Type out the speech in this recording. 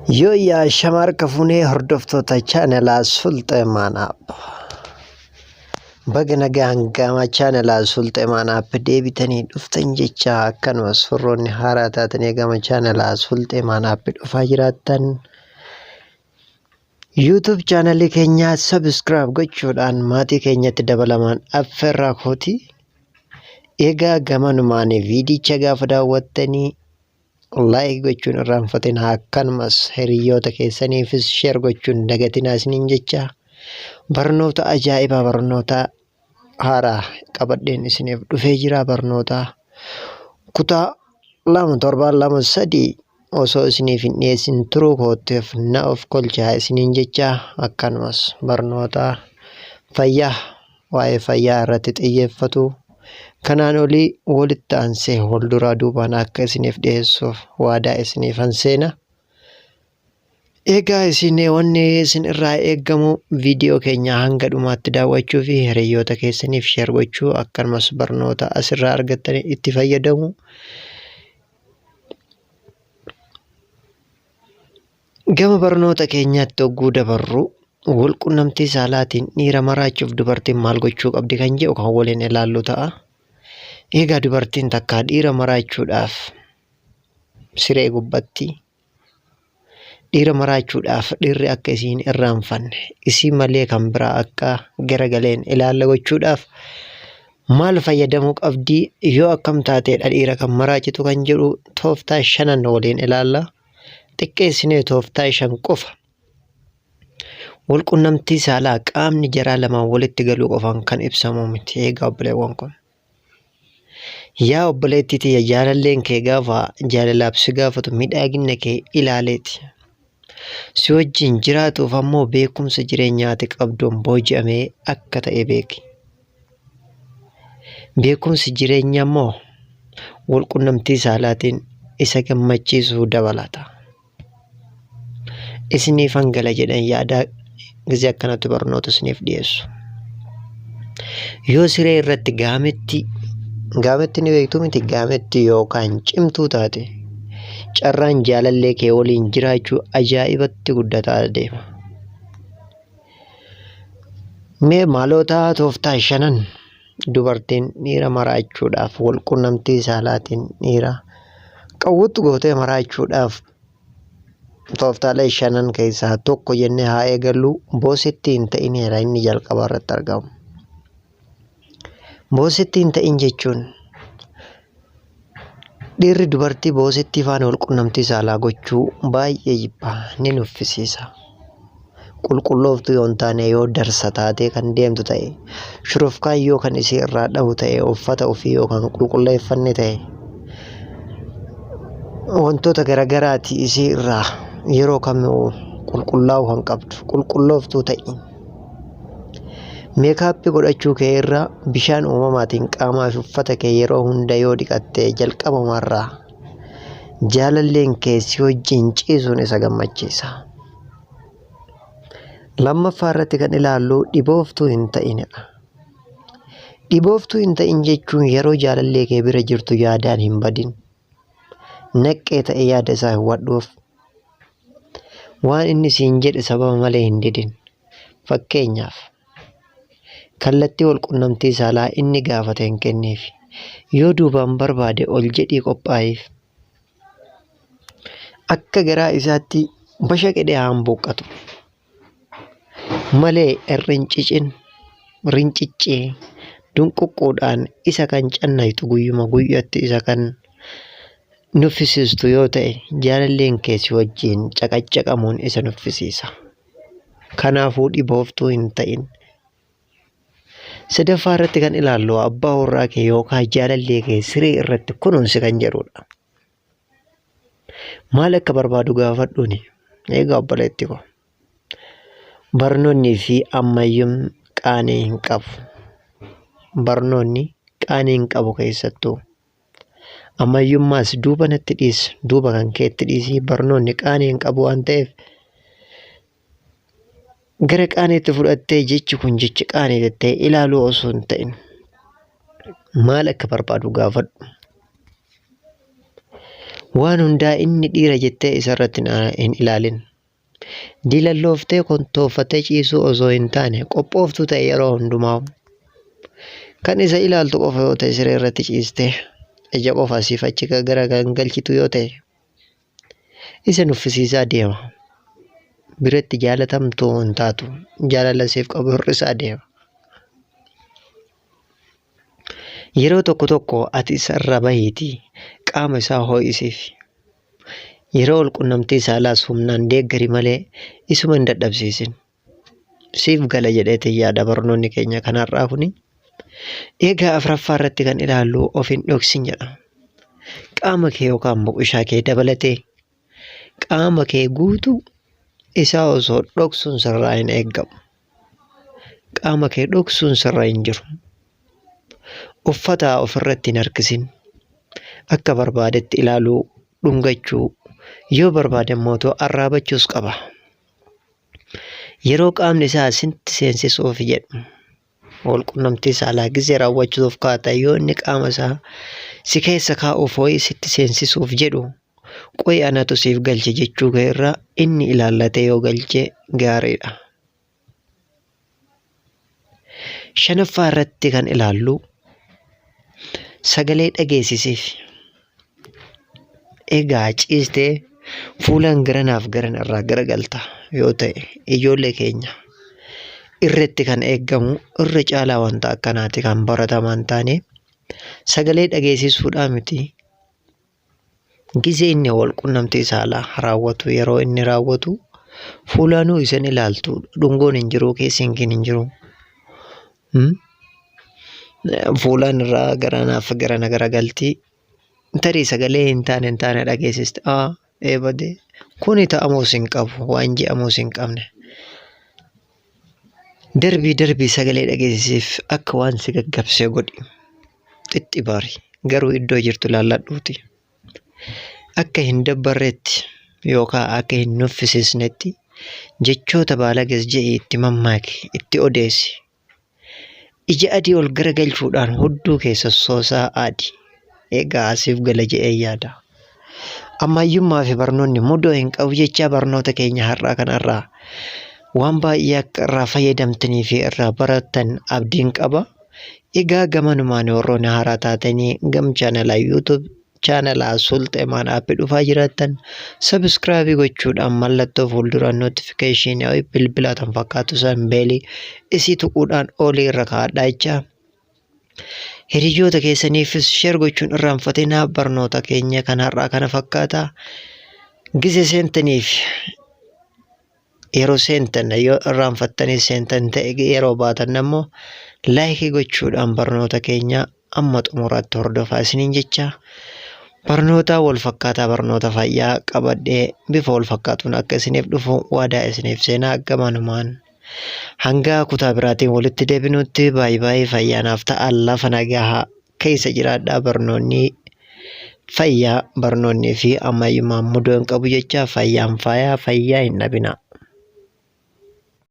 Yoo yaa shamar kafunee hordoftoota chaanelaa Sulxeemaanaaf bagna gama chaanelaa Sulxeemaanaaf deebitanii dhuftan jecha akkanumas furroonni haaraa taatanii gama chaanelaa Sulxeemaanaaf dhufaa jiraattan YouTube chaanelii keenya subscribe gochuudhaan maatii keenyatti dabalamaan affeerraa kooti. Egaa gamanumaan viidicha gaafa daawwattanii like gochuun irraanfatin akkanumas hiriyoota keessaniifis share gochuun dagatinaa isiniin jecha barnoota ajaa'ibaa barnoota haaraa qabadheen isiniif dhufee jira. Barnoota kutaa 2-7-2-3 osoo isiniif hin dhiyeessin turuu kooteef na of kolchaa isiniin jecha akkanumas barnoota fayyaa waa'ee fayyaa irratti xiyyeeffatu kanaan olii walitti aansee wal duraa duubaan akka isiniif dhiyeessuuf waadaa isiniif anseena. Egaa isin wanni isin irraa eegamu viidiyoo keenya hanga dhumaatti daawwachuu fi hiriyoota keessaniif share gochuu akkanumas barnoota asirraa argattanii itti fayyadamu. Gama barnoota keenyaatti hogguu dabarru walqunnamtii saalaatiin dhiira maraachuuf dubartiin maal gochuu qabdi kan jedhu kan waliin ilaallu ta'a. Egaa dubartiin takka dhiira maraachuudhaaf siree gubbatti dhiira maraachuudhaaf dhiirri akka isiin irraanfanne isii malee kan biraa akka garagaleen ilaalla gochuudhaaf maal fayyadamuu qabdi yoo akkam taateedha dhiira kan maraachitu kan jedhu tooftaa 5 waliin ilaalla. Xiqqeessinee tooftaa 5 qofa. Walqunnamtii saalaa qaamni jaraa lamaan walitti galuu qofaan kan ibsamu miti. Egaa obboleewwan kun yaa obboleettii jaalalleen kee gaafa jaalalaaf si gaafatu miidhagina kee ilaaleeti. Si wajjin jiraatuuf ammoo beekumsa jireenyaati qabduun booji'amee akka ta'e beeki. Beekumsi jireenyaa ammoo walqunnamtii saalaatiin isa gammachiisuu dabalata. Isiniif hangala jedhan yaada gizee akkanatti barnoota isiniif dhiyeessu. Yoo siree irratti gaametti ni beektu miti, gaametti yookaan cimtuu taate carraan jaalallee kee waliin jiraachuu ajaa'ibatti guddataa deema. Mee maalota tooftaa 5 dubartiin dhiira maraachuudhaaf walqunnamtii saalaatiin dhiira qawwutti gootee maraachuudhaaf tooftaalee 5 keessaa tokko jennee haa eegallu. Boositti hin ta'inidha inni jalqaba irratti argamu. Boositti hin ta'in jechuun dhiirri dubartii boositti faana walqunnamtii saalaa gochuu baay'ee jibba, ni nuffisiisa. Qulqullooftuu yoo hin taane yoo darsa taatee kan deemtu ta'e shurufkaan yoo kan isii irraa dhahu ta'e uffata ofii yoo kan qulqulleeffanne ta'e wantoota garagaraati isii irraa yeroo kamuu qulqullaa'uu kan qabdu qulqullooftuu ta'i. Meekaappii godhachuu kee irraa bishaan uumamaatiin qaamaa fi uffata kee yeroo hunda yoo dhiqattee jalqabumarraa jaalalleen kee si wajjin ciisuun isa gammachiisa. Lammaffaa irratti kan ilaallu dhibooftuu hin ta'inidha. Dhibooftuu hin ta'in jechuun yeroo jaalallee kee bira jirtu yaadaan hin badin. Naqqee ta'e yaada isaa hin wadhuuf. Waan inni siin jedhe sababa malee hin didin. Fakkeenyaaf kallattii walqunnamtii saalaa inni gaafate hin kenneef. Yoo duubaan barbaade ol jedhii qophaa'iif. Akka garaa isaatti basha qedhee haan buuqqatu malee rinciccee dunquqquudhaan isa kan cannaytu guyyuma guyyatti isa kan nuffisiistu yoo ta'e jaalalleen kee si wajjin caqaccaqamuun isa nuffisiisa. Kanaafuu dhibooftuu hin ta'in. Sadaffaa irratti kan ilaallu abbaa warraa kee yookaan jaalallee kee siree irratti kunuunsi kan jedhudha. Maal akka barbaadu gaafadhuuni. Egaa obboleetti ko barnoonni fi ammayyuun qaanii hin qabu. Barnoonni qaanii hin qabu keessattuu. Ammayyummaas duuba natti dhiisi, duuba kan keetti dhiisii. Barnoonni qaanii hin qabu waan ta'eef gara qaaniitti fudhattee jechi kun jechi qaanii jettee ilaaluu osoo hin ta'in maal akka barbaadu gaafadhu. Waan hundaa inni dhiira jettee isarratti hin ilaalin. Dilallooftee kontoofattee ciisuu osoo hin taane qophooftuu ta'e yeroo hundumaa. Kan isa ilaaltu qofa yoo ta'e siree irratti ciistee ija qofa asiif achi gara galchitu yoo ta'e isa nuffisiisaa deema. Biratti jaalatamtuu hin taatu. Jaalala siif qabu hir'isaa deema. Yeroo tokko tokko ati isarra bahiitii qaama isaa ho'isiif. Yeroo walqunnamtii saalaas humnaan deeggari malee isuma hin dadhabsiisin. Siif gala jedheetii yaada barnoonni keenya kanarraa kuni. Egaa afuraffaa irratti kan ilaallu of hin dhoksin jedha. Qaama kee yookaan boqoshaa kee dabalatee qaama kee guutuu isaa osoo dhoksuun sirraa hin eeggamu. Qaama kee dhoksuun sirra hin jiru. Uffata ofirratti hin harkisin. Akka barbaadetti ilaaluu, dhungachuu, yoo barbaade immoo arraabachuus qaba. Yeroo qaamni isaa sitti seensisuuf jedhu walqunnamtii saalaa gisee raawwachuuf kaata yoo inni qaama isaa si keessa kaa'uuf ho'i sitti seensisuuf jedhu qo'i anatu siif galche jechuu irraa inni ilaallatee yoo galche gaariidha. Shanaffaa irratti kan ilaallu sagalee dhageessisiif. Egaa ciistee fuulaan garanaaf garan irraa garagalta yoo ta'e ijoollee keenya irratti kan eeggamu irra caalaa wanta akkanaati kan barataman taane sagalee dhageessisuudhaa miti. Gisee inni walqunnamtii saalaa raawwatu yeroo inni raawwatu fuulaanuu isin ilaaltu dhungoon hin jiru keessin hin jiru. Fuulaan irraa garanaaf garana garagaltii. Tarii sagalee hin taane dhageessiste eebade kuni ta'amuus hin qabu waan je'amuus hin qabne. Darbii sagalee dhageessisiif akka waan si gaggabsee godhi. Xixxibaari garuu iddoo jirtu laalladhuuti. Akka hin dabbarreetti yookaan akka hin nuffisiisnetti jechoota baalagas je'ii itti mammaaki itti odeessi. Ija adii ol garagalchuudhaan hudduu keessa soosaa adii. Egaa asiif gala je'ee yaada. Ammayyummaa fi barnoonni mudoo hin qabu jecha barnoota keenya har'aa kanarraa waan baay'ee akka irraa fayyadamtanii fi irraa baratan abdiin qaba. Egaa gamanumaan warroonni haaraa taatanii gam chaanalaa YouTube chaanalaa Sulxeemaan aappii dhufaa jiraattan sabiskiraabii gochuudhaan mallattoo fuulduraan notifikashinii bilbilaa tan fakkaatu san beelii isii tuquudhaan olii irra kaa'adhaa jecha. Hiriyoota keessaniifis sheer gochuun irraanfatinaa barnoota keenya kanarraa kana fakkaata. Gisee seentaniif yeroo seentan yoo irraanfattanii seentan ta'e yeroo baatan ammoo laayikii gochuudhaan barnoota keenya amma xumuraatti hordofaa isiniin jecha. Barnoota wal fakkaataa barnoota fayyaa qabadhee bifa wal fakkaatuun akka isiniif dhufu waadaa isiniif seenaa gamanumaan. Hanga kutaa biraatiin walitti deebinutti baay'ee fayyaanaaf ta'a lafa nagaa keessa jiraadhaa barnoonni fayyaa barnoonnii fi ammayyummaan mudoo hin qabu jecha fayyaan fayyaa hin dhabina.